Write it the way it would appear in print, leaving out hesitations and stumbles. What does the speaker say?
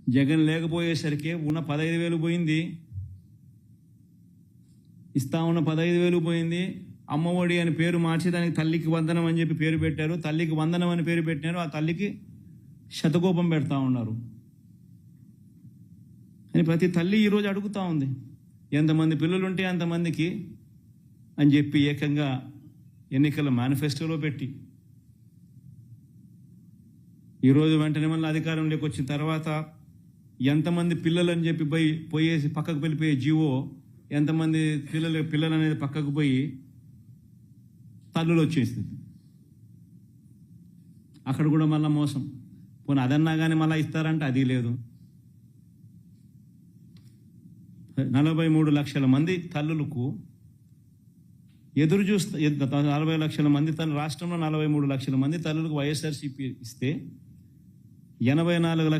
జగన్ లేకపోయేసరికి ఉన్న 15,000 పోయింది, ఇస్తా ఉన్న 15,000 పోయింది. అమ్మఒడి అని పేరు మార్చి దానికి తల్లికి వందనం అని చెప్పి పేరు పెట్టారు. తల్లికి వందనం అని పేరు పెట్టినారు. ఆ తల్లికి శతకోపం పెడతా ఉన్నారు అని ప్రతి తల్లి ఈరోజు అడుగుతూ ఉంది. ఎంతమంది పిల్లలు ఉంటే అంతమందికి అని చెప్పి ఏకంగా ఎన్నికల మేనిఫెస్టోలో పెట్టి ఈరోజు వెంటనే మళ్ళీ అధికారంలోకి వచ్చిన తర్వాత ఎంతమంది పిల్లలు అని చెప్పి పోయేసి పక్కకు వెళ్ళిపోయే జీవో, ఎంతమంది పిల్లలు అనేది పక్కకు పోయి తల్లులు వచ్చేసింది. అక్కడ కూడా మళ్ళీ మోసం. పోనీ అదన్నా కానీ మళ్ళీ ఇస్తారంటే అది లేదు. 43 లక్షల మంది తల్లులకు ఎదురు చూస్తే 40 లక్షల మంది రాష్ట్రంలో 43 లక్షల మంది తల్లులకు వైఎస్ఆర్సీపీ ఇస్తే 84 లక్షల